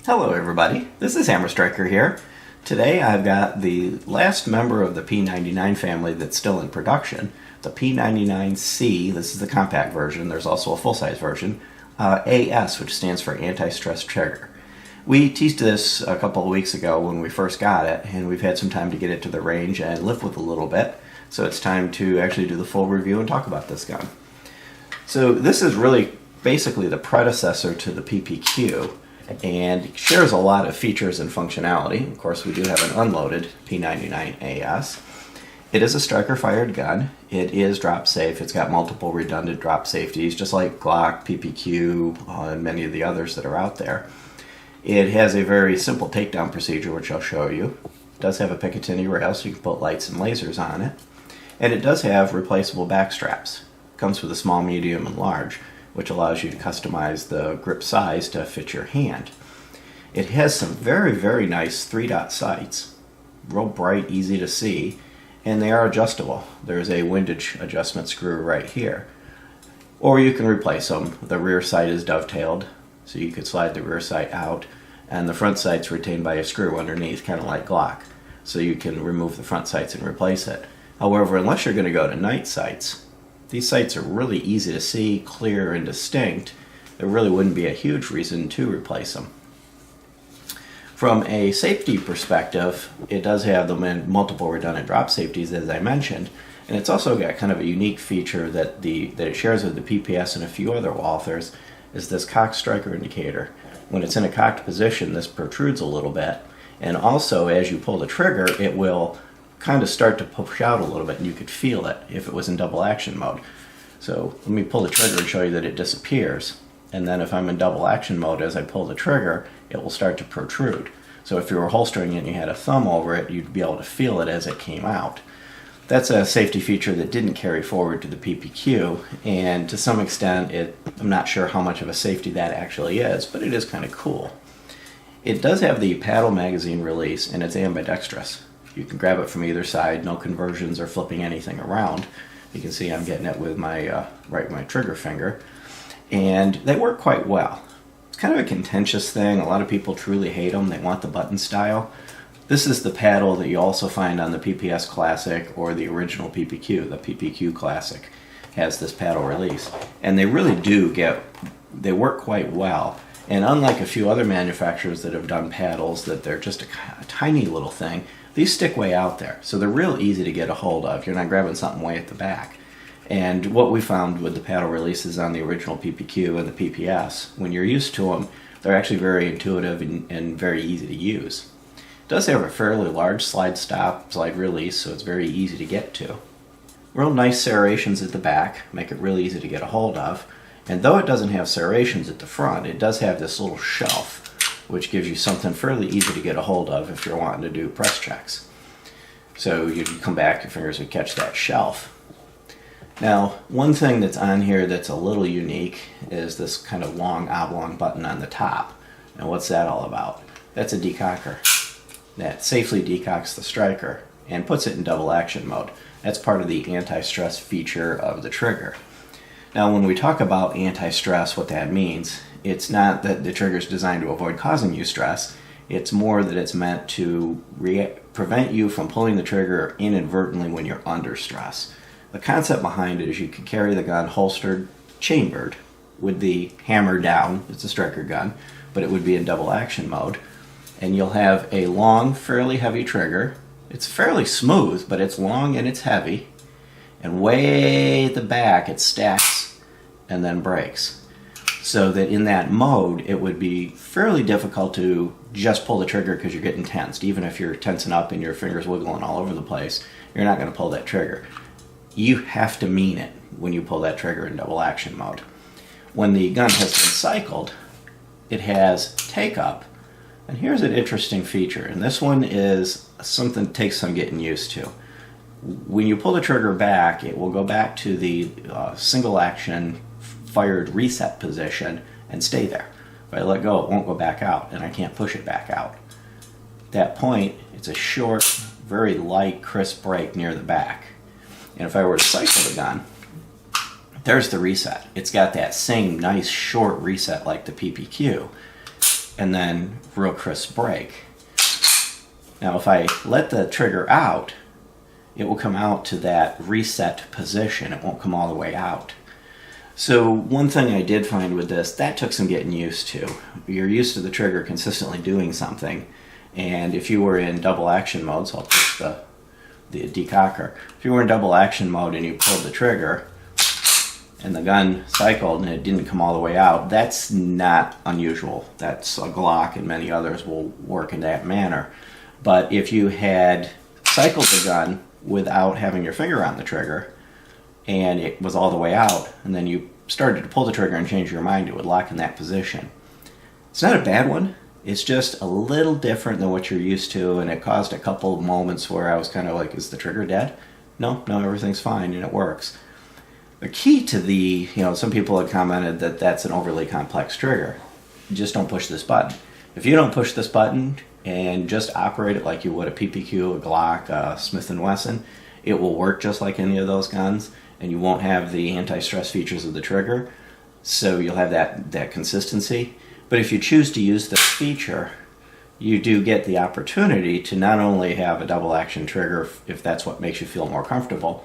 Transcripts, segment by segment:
Hello everybody, this is Hammer Striker here. Today I've got the last member of the P99 family that's still in production, the P99c, this is the compact version, there's also a full-size version, AS, which stands for Anti-Stress Trigger. We teased this a couple of weeks ago when we first got it, and we've had some time to get it to the range and live with a little bit, so it's time to actually do the full review and talk about this gun. So this is really basically the predecessor to the PPQ, and shares a lot of features and functionality. Of course, we do have an unloaded P99 AS. It is a striker-fired gun. It is drop safe. It's got multiple redundant drop safeties, just like Glock, PPQ, and many of the others that are out there. It has a very simple takedown procedure, which I'll show you. It does have a Picatinny rail, so you can put lights and lasers on it. And it does have replaceable back straps. It comes with a small, medium, and large, which allows you to customize the grip size to fit your hand. It has some very, very nice 3-dot sights, real bright, easy to see, and they are adjustable. There's a windage adjustment screw right here. Or you can replace them. The rear sight is dovetailed, so you could slide the rear sight out, and the front sight's retained by a screw underneath, kind of like Glock, so you can remove the front sights and replace it. However, unless you're going to go to night sights, these sights are really easy to see, clear, and distinct. There really wouldn't be a huge reason to replace them. From a safety perspective, it does have the multiple redundant drop safeties, as I mentioned, and it's also got kind of a unique feature that it shares with the PPS and a few other Walthers, is this cocked striker indicator. When it's in a cocked position, this protrudes a little bit, and also as you pull the trigger, it will kind of start to push out a little bit, and you could feel it if it was in double action mode. So let me pull the trigger and show you that it disappears, and then if I'm in double action mode, as I pull the trigger, it will start to protrude. So if you were holstering it and you had a thumb over it, you'd be able to feel it as it came out. That's a safety feature that didn't carry forward to the PPQ, and to some extent I'm not sure how much of a safety that actually is, but it is kind of cool. It does have the paddle magazine release, and it's ambidextrous. You can grab it from either side, no conversions or flipping anything around. You can see I'm getting it with my my trigger finger, and they work quite well. It's kind of a contentious thing. A lot of people truly hate them. They want the button style. This is the paddle that you also find on the PPS Classic or the original PPQ. The PPQ Classic has this paddle release, and they really they work quite well. And unlike a few other manufacturers that have done paddles that they're just a tiny little thing, these stick way out there, so they're real easy to get a hold of. You're not grabbing something way at the back. And what we found with the paddle releases on the original PPQ and the PPS, when you're used to them, they're actually very intuitive and very easy to use. It does have a fairly large slide stop, slide release, so it's very easy to get to. Real nice serrations at the back, make it really easy to get a hold of. And though it doesn't have serrations at the front, it does have this little shelf, which gives you something fairly easy to get a hold of if you're wanting to do press checks. So you come back, your fingers would catch that shelf. Now, one thing that's on here that's a little unique is this kind of long oblong button on the top. And what's that all about? That's a decocker. That safely decocks the striker and puts it in double action mode. That's part of the anti-stress feature of the trigger. Now, when we talk about anti-stress, what that means, it's not that the trigger is designed to avoid causing you stress. It's more that it's meant to prevent you from pulling the trigger inadvertently when you're under stress. The concept behind it is you can carry the gun holstered, chambered, with the hammer down. It's a striker gun, but it would be in double action mode. And you'll have a long, fairly heavy trigger. It's fairly smooth, but it's long and it's heavy. And way at the back, it stacks and then breaks. So that in that mode, it would be fairly difficult to just pull the trigger because you're getting tensed. Even if you're tensing up and your fingers wiggling all over the place, you're not going to pull that trigger. You have to mean it when you pull that trigger in double action mode. When the gun has been cycled, it has take up. And here's an interesting feature, and this one is something that takes some getting used to. When you pull the trigger back, it will go back to the single action fired reset position and stay there. If I let go, it won't go back out, and I can't push it back out. At that point, it's a short, very light, crisp break near the back. And if I were to cycle the gun, there's the reset. It's got that same nice short reset like the PPQ. and then real crisp break. Now if I let the trigger out, it will come out to that reset position. It won't come all the way out. So one thing I did find with this, that took some getting used to. You're used to the trigger consistently doing something, and if you were in double action mode, so I'll push the decocker. If you were in double action mode and you pulled the trigger and the gun cycled and it didn't come all the way out, that's not unusual. That's a Glock and many others will work in that manner. But if you had cycled the gun without having your finger on the trigger and it was all the way out, and then you started to pull the trigger and change your mind, it would lock in that position. It's not a bad one. It's just a little different than what you're used to, and it caused a couple of moments where I was kind of like, is the trigger dead? No, everything's fine, and it works. The key to some people have commented that that's an overly complex trigger. You just don't push this button. If you don't push this button and just operate it like you would a PPQ, a Glock, a Smith & Wesson, it will work just like any of those guns, and you won't have the anti-stress features of the trigger, so you'll have that consistency. But if you choose to use this feature, you do get the opportunity to not only have a double action trigger if that's what makes you feel more comfortable,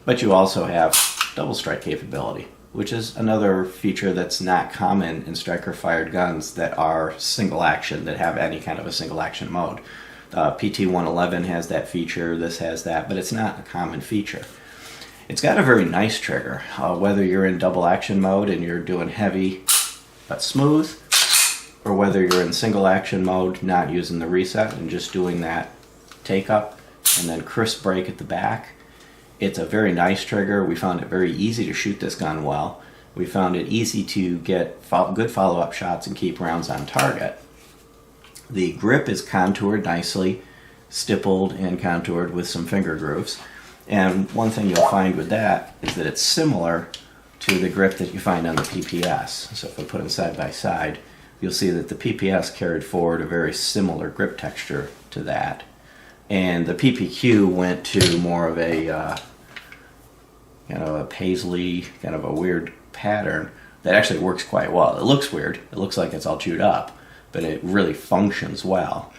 but you also have double strike capability, which is another feature that's not common in striker fired guns that are single action, that have any kind of a single action mode. PT111 has that feature, this has that, but it's not a common feature. It's got a very nice trigger, whether you're in double action mode and you're doing heavy but smooth, or whether you're in single action mode, not using the reset and just doing that take up and then crisp break at the back. It's a very nice trigger. We found it very easy to shoot this gun well. We found it easy to get good follow-up shots and keep rounds on target. The grip is contoured nicely, stippled and contoured with some finger grooves. And one thing you'll find with that is that it's similar to the grip that you find on the PPS. So if I put them side by side, you'll see that the PPS carried forward a very similar grip texture to that. And the PPQ went to more of a a paisley, kind of a weird pattern that actually works quite well. It looks weird. It looks like it's all chewed up, but it really functions well.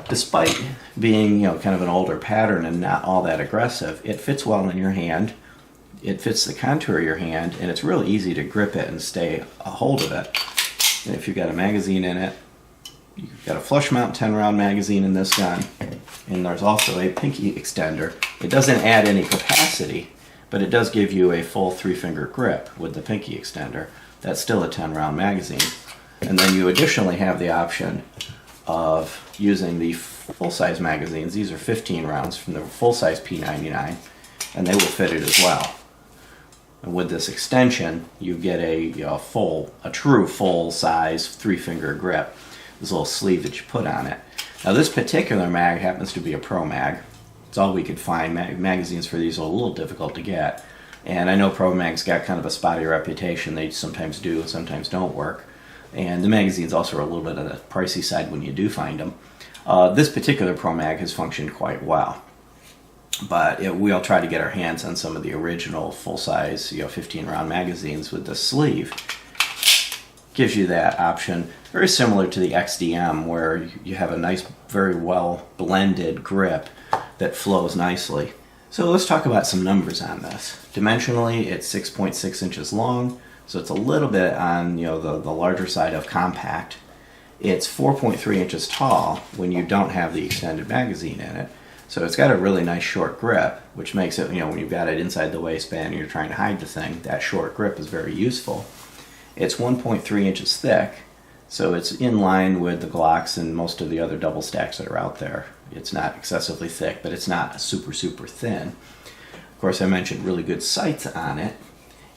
Despite being kind of an older pattern and not all that aggressive, it fits well in your hand. It fits the contour of your hand, and it's really easy to grip it and stay a hold of it. And if you've got a magazine in it, you've got a flush mount 10-round magazine in this gun, and there's also a pinky extender. It doesn't add any capacity, but it does give you a full 3-finger grip with the pinky extender. That's still a 10-round magazine. And then you additionally have the option of using the full-size magazines. These are 15 rounds from the full-size P99, and they will fit it as well. And with this extension, you get a true full-size 3-finger grip. This little sleeve that you put on it. Now this particular mag happens to be a Pro Mag. It's all we could find. Magazines for these are a little difficult to get. And I know Pro Mag's got kind of a spotty reputation. They sometimes do, sometimes don't work. And the magazines also are a little bit on the pricey side when you do find them. This particular Pro Mag has functioned quite well. But we'll try to get our hands on some of the original full-size 15-round magazines with the sleeve. Gives you that option, very similar to the XDM, where you have a nice, very well blended grip that flows nicely. So let's talk about some numbers on this. Dimensionally, it's 6.6 inches long, so it's a little bit on the larger side of compact. It's 4.3 inches tall when you don't have the extended magazine in it. So it's got a really nice short grip, which makes it, when you've got it inside the waistband and you're trying to hide the thing, that short grip is very useful. It's 1.3 inches thick, so it's in line with the Glocks and most of the other double stacks that are out there. It's not excessively thick, but it's not super, super thin. Of course, I mentioned really good sights on it,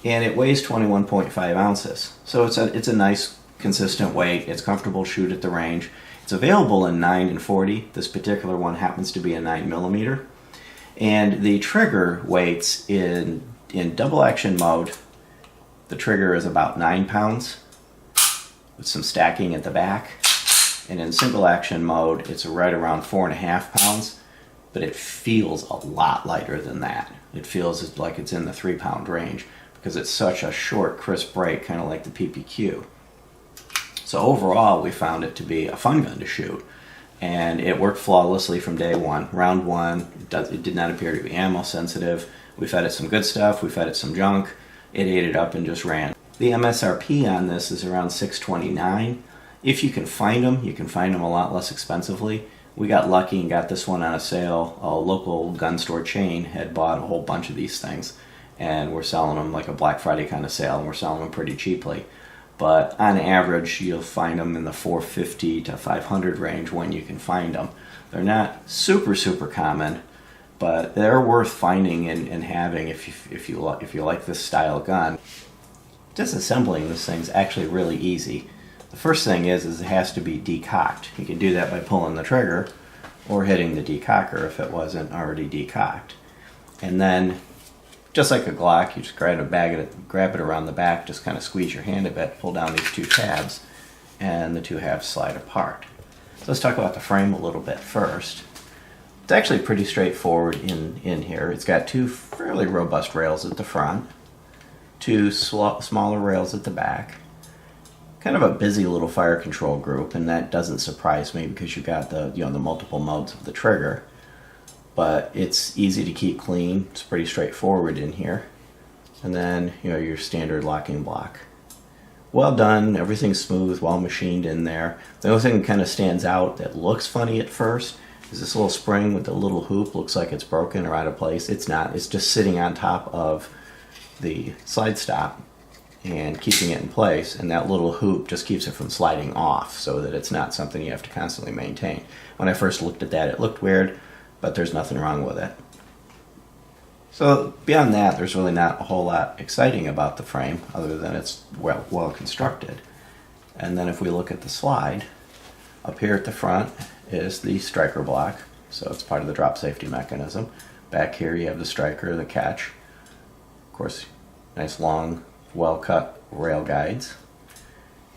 and it weighs 21.5 ounces. So it's a nice, consistent weight. It's comfortable to shoot at the range. It's available in 9 and 40. This particular one happens to be a 9mm. And the trigger weights in double action mode, the trigger is about 9 pounds with some stacking at the back. And in single action mode, it's right around 4.5 pounds, but it feels a lot lighter than that. It feels like it's in the 3-pound range because it's such a short, crisp break, kind of like the PPQ. So overall, we found it to be a fun gun to shoot. And it worked flawlessly from day one. Round one, it did not appear to be ammo sensitive. We fed it some good stuff, we fed it some junk. It ate it up and just ran. The MSRP on this is around $629. If you can find them, you can find them a lot less expensively. We got lucky and got this one on a sale. A local gun store chain had bought a whole bunch of these things, and we're selling them like a Black Friday kind of sale, and we're selling them pretty cheaply. But on average, you'll find them in the $450 to $500 range when you can find them. They're not super, super common, but they're worth finding and having if you like this style gun. Disassembling this thing's actually really easy. The first thing is it has to be decocked. You can do that by pulling the trigger or hitting the decocker if it wasn't already decocked. And then, just like a Glock, you just grab it around the back, just kind of squeeze your hand a bit, pull down these two tabs, and the two halves slide apart. So let's talk about the frame a little bit first. It's actually pretty straightforward in here. It's got two fairly robust rails at the front, two smaller rails at the back. Kind of a busy little fire control group, and that doesn't surprise me because you've got the multiple modes of the trigger. But it's easy to keep clean. It's pretty straightforward in here. And then your standard locking block. Well done. Everything's smooth, well machined in there. The only thing that kind of stands out that looks funny at first is this little spring with the little hoop. Looks like it's broken or out of place. It's not. It's just sitting on top of the slide stop and keeping it in place, and that little hoop just keeps it from sliding off so that it's not something you have to constantly maintain. When I first looked at that, it looked weird, but there's nothing wrong with it. So beyond that, there's really not a whole lot exciting about the frame other than it's well constructed. And then if we look at the slide, up here at the front is the striker block, so it's part of the drop safety mechanism. Back here you have the striker, the catch. Of course, nice long, well-cut rail guides,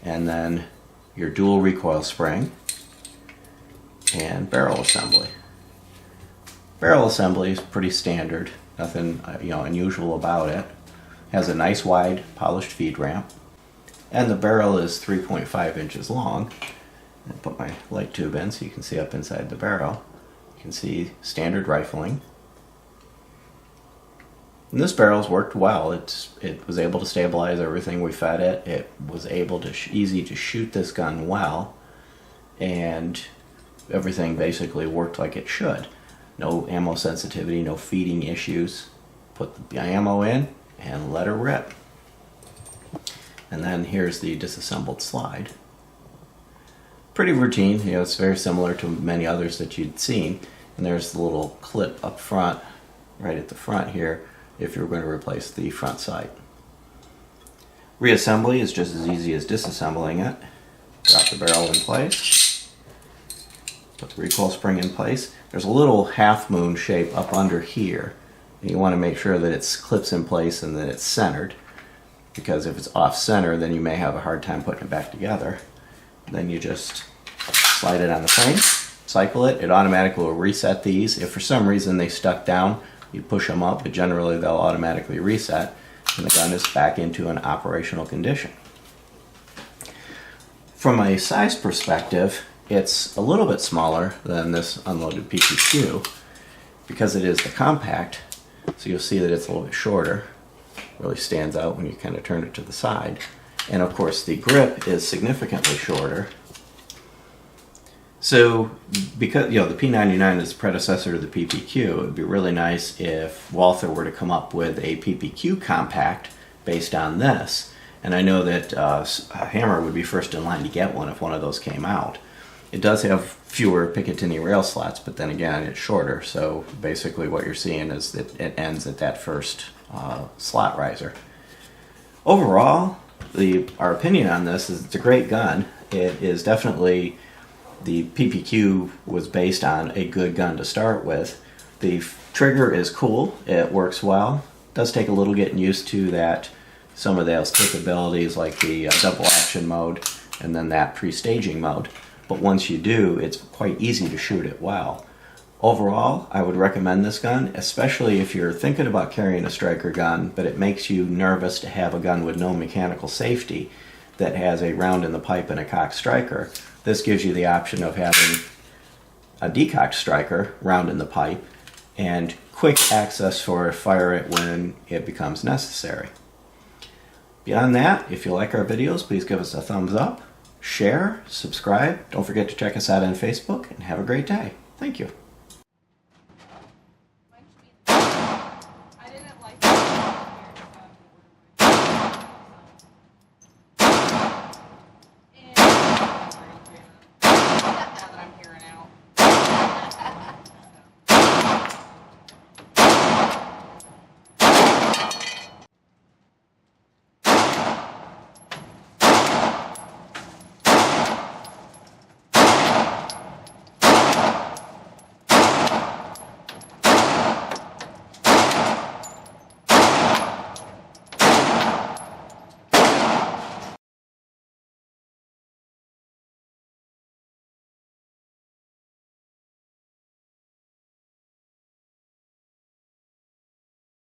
and then your dual recoil spring and barrel assembly. Barrel assembly is pretty standard, nothing unusual about it. Has a nice wide polished feed ramp, and the barrel is 3.5 inches long. I'll put my light tube in so you can see up inside the barrel. You can see standard rifling. And this barrel's worked well. It was able to stabilize everything we fed it. It was able to easy to shoot this gun well, and everything basically worked like it should. No ammo sensitivity, no feeding issues. Put the ammo in and let her rip. And then here's the disassembled slide. Pretty routine. It's very similar to many others that you'd seen. And there's the little clip up front, right at the front here, if you're going to replace the front sight. Reassembly is just as easy as disassembling it. Drop the barrel in place, put the recoil spring in place. There's a little half moon shape up under here, and you want to make sure that it clips in place and that it's centered, because if it's off center then you may have a hard time putting it back together. Then you just slide it on the frame, cycle it, it automatically will reset these. If for some reason they stuck down, you push them up, but generally they'll automatically reset, and the gun is back into an operational condition. From a size perspective, it's a little bit smaller than this unloaded PPQ because it is the compact, so you'll see that it's a little bit shorter. Really stands out when you kind of turn it to the side. And of course the grip is significantly shorter. So, because the P99 is the predecessor to the PPQ, it would be really nice if Walther were to come up with a PPQ compact based on this. And I know that Hammer would be first in line to get one if one of those came out. It does have fewer Picatinny rail slots, but then again, it's shorter. So basically what you're seeing is that it ends at that first slot riser. Overall, our opinion on this is it's a great gun. It is definitely... The PPQ was based on a good gun to start with. The trigger is cool, it works well. It does take a little getting used to that, some of those capabilities like the double action mode and then that pre-staging mode. But once you do, it's quite easy to shoot it well. Overall, I would recommend this gun, especially if you're thinking about carrying a striker gun, but it makes you nervous to have a gun with no mechanical safety. that has a round in the pipe and a cocked striker. This gives you the option of having a decocked striker, round in the pipe, and quick access for fire it when it becomes necessary. Beyond that, if you like our videos, please give us a thumbs up, share, subscribe. Don't forget to check us out on Facebook, and have a great day. Thank you.